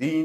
3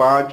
5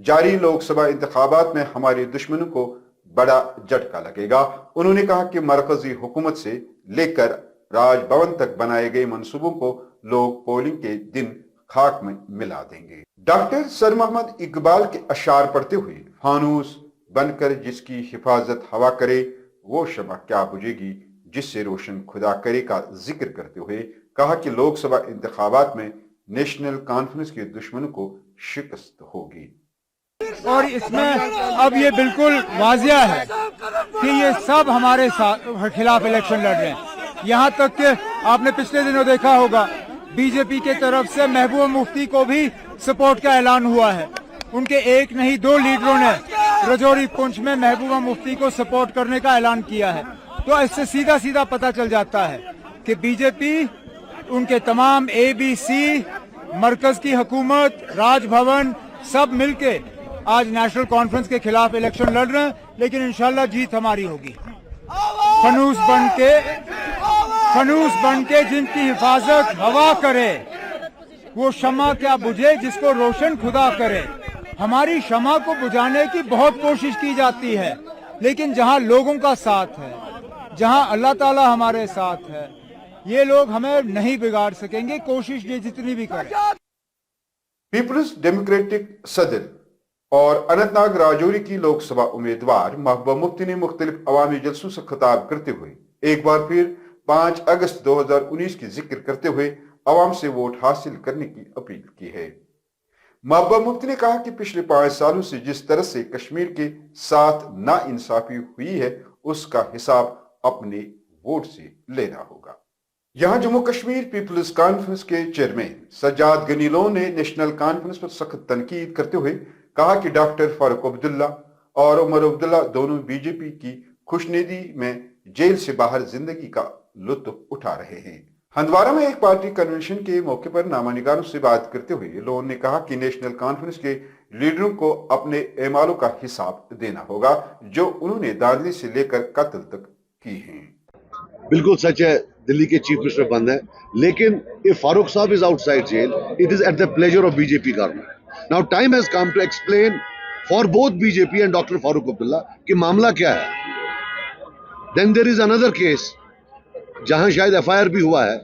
جاری لوک سبھا انتخابات میں ہمارے دشمنوں کو بڑا جھٹکا لگے گا۔ انہوں نے کہا کہ مرکزی حکومت سے لے کر راج بھون تک بنائے گئے منصوبوں کو لوگ پولنگ کے دن خاک میں ملا دیں گے۔ ڈاکٹر سر محمد اقبال کے اشعار پڑھتے ہوئے فانوس بن کر جس کی حفاظت ہوا کرے وہ شمع کیا بجھے گی جس سے روشن خدا کرے کا ذکر کرتے ہوئے کہا کہ لوک سبھا انتخابات میں نیشنل کانفرنس کے دشمنوں کو شکست ہوگی۔ اور اس میں اب یہ بالکل واضح ہے کہ یہ سب ہمارے خلاف الیکشن لڑ رہے ہیں، یہاں تک کہ آپ نے پچھلے دنوں دیکھا ہوگا بی جے پی کے طرف سے محبوبہ مفتی کو بھی سپورٹ کا اعلان ہوا ہے۔ ان کے ایک نہیں دو لیڈروں نے رجوری پونچھ میں محبوبہ مفتی کو سپورٹ کرنے کا اعلان کیا ہے۔ تو اس سے سیدھا سیدھا پتہ چل جاتا ہے کہ بی جے پی ان کے تمام اے بی سی، مرکز کی حکومت، راج بھون سب مل کے آج نیشنل کانفرنس کے خلاف الیکشن لڑ رہے ہیں، لیکن انشاءاللہ جیت ہماری ہوگی۔ فنوس بن کے جن کی حفاظت ہوا کرے وہ شمع کیا بجھے جس کو روشن خدا کرے۔ ہماری شمع کو بجھانے کی بہت کوشش کی جاتی ہے، لیکن جہاں لوگوں کا ساتھ ہے، جہاں اللہ تعالی ہمارے ساتھ ہے، یہ لوگ ہمیں نہیں بگاڑ سکیں گے، کوشش یہ جتنی بھی کریں۔ پیپلز ڈیموکریٹک صدر اور اننت ناگ راجوری کی لوک سبھا امیدوار محبوبہ مفتی نے مختلف عوامی جلسوں سے خطاب کرتے ہوئے ایک بار پھر 5 اگست 2019 کی ذکر کرتے ہوئے عوام سے ووٹ حاصل کرنے کی اپیل کی ہے۔ محبوبہ مفتی نے کہا کہ پچھلے 5 سالوں سے جس طرح سے کشمیر کے ساتھ ناانصافی ہوئی ہے اس کا حساب اپنے ووٹ سے لینا ہوگا۔ یہاں جموں کشمیر پیپلز کانفرنس کے چیئرمین سجاد غنی لون نے نیشنل کانفرنس پر سخت تنقید کرتے ہوئے کہا کہ ڈاکٹر فاروق عبداللہ اور عمر عبداللہ دونوں بی جے پی کی خوشنودی میں جیل سے باہر زندگی کا لطف اٹھا رہے ہیں۔ ہندوارہ میں ایک پارٹی کنونشن کے موقع پر نامہ نگاروں سے بات کرتے ہوئے لون نے کہا کہ نیشنل کانفرنس کے لیڈروں کو اپنے اعمالوں کا حساب دینا ہوگا جو انہوں نے دھاندلی سے لے کر قتل تک کی ہیں۔ بالکل سچ ہے، دلی کے چیف منسٹر بند ہیں، لیکن if Farooq Saab is outside jail, it is at the pleasure of BJP government. Now time has come to explain for both BJP and Dr. Farooq Abdullah کہ معاملہ کیا ہے۔ Then there is another case جہاں شاید FIR بھی ہوا ہے،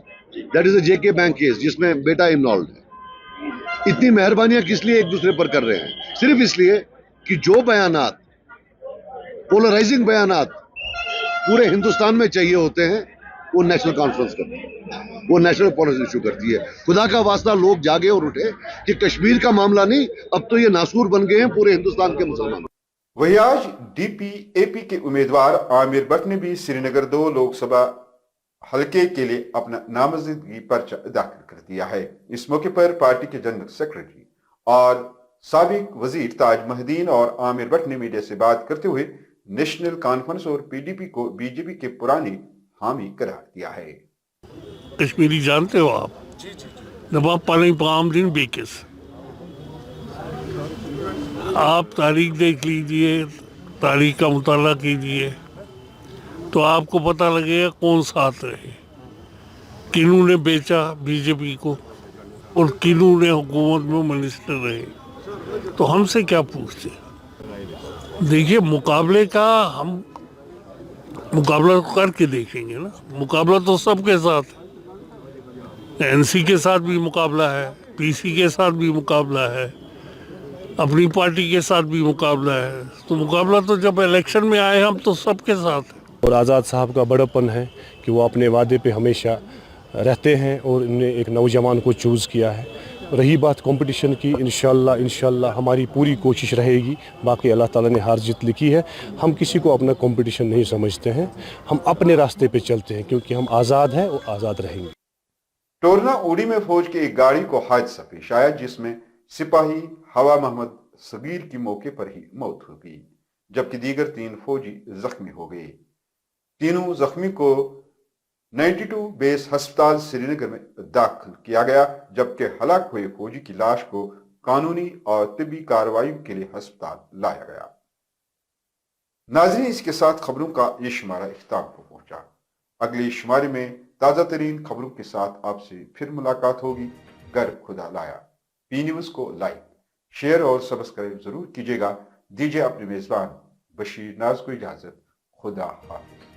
that is a JK Bank case جس میں بیٹا involved ہے۔ اتنی مہربانیاں کس لیے ایک دوسرے پر کر رہے ہیں؟ صرف اس لیے کہ جو بیانات پولرائزنگ بیانات پورے ہندوستان میں چاہیے ہوتے ہیں وہ نیشنل کانفرنس کرتی ہے، وہ نیشنل پالیسی ایشو کرتی ہے۔ خدا کا واسطہ لوگ جاگے اور اٹھے کہ کشمیر کا معاملہ نہیں، اب تو یہ ناسور بن گئے ہیں پورے ہندوستان کے مسلمان۔ وہی آج ڈی پی اے پی کے امیدوار عامر بٹ نے بھی سری نگر 2 لوک سبھا حلقے کے لیے اپنا نامزدگی پرچہ داخل کر دیا ہے۔ اس موقع پر پارٹی کے جنرل سیکرٹری اور سابق وزیر تاج مہدین اور عامر بٹ نے میڈیا سے بات کرتے ہوئے نیشنل کانفرنس اور پی ڈی پی کو بی جے پی کے پرانے حامی قرار دیا ہے۔ کشمیری جانتے ہو آپ؟ جب آپ پانی پام دن بیکس آپ تاریخ دیکھ لیجئے، تاریخ کا مطالعہ کیجئے تو آپ کو پتہ لگے گا کون ساتھ رہے، کنہوں نے بیچا بی جے پی کو اور کنہوں نے حکومت میں منسٹر رہے۔ تو ہم سے کیا پوچھتے؟ دیکھیے مقابلے کا ہم مقابلہ کر کے دیکھیں گے نا، مقابلہ تو سب کے ساتھ ہے، این سی کے ساتھ بھی مقابلہ ہے، پی سی کے ساتھ بھی مقابلہ ہے، اپنی پارٹی کے ساتھ بھی مقابلہ ہے، تو مقابلہ تو جب الیکشن میں آئے ہم تو سب کے ساتھ ہیں۔ اور آزاد صاحب کا بڑا پن ہے کہ وہ اپنے وعدے پہ ہمیشہ رہتے ہیں اور انہوں نے ایک نوجوان کو چوز کیا ہے۔ رہی بات کمپٹیشن کی، انشاءاللہ ہماری پوری کوشش رہے گی، باقی اللہ تعالیٰ نے ہار جیت لکھی ہے، ہم کسی کو اپنا کمپٹیشن نہیں سمجھتے ہیں، ہم اپنے راستے پہ چلتے ہیں کیونکہ ہم آزاد ہیں اور آزاد رہیں گے۔ ٹورنا اوڑی میں فوج کی ایک گاڑی کو حادثہ پیش آیا جس میں سپاہی ہوا محمد صغیر کی موقع پر ہی موت ہو گئی، جبکہ دیگر 3 فوجی زخمی ہو گئے۔ تینوں زخمی کو 92 بیس ہسپتال سری نگر میں داخل کیا گیا، جبکہ ہلاک ہوئے فوجی کی لاش کو قانونی اور طبی کارروائیوں کے لیے ہسپتال لایا گیا۔ ناظرین، اس کے ساتھ خبروں کا یہ شمارہ اختتام کو پہنچا۔ اگلے شمارے میں تازہ ترین خبروں کے ساتھ آپ سے پھر ملاقات ہوگی۔ گر خدا لایا۔ پی نیوز کو لائک، شیئر اور سبسکرائب ضرور کیجیے گا. دیجیے اپنے میزبان بشیر ناز کو اجازت. خدا حافظ.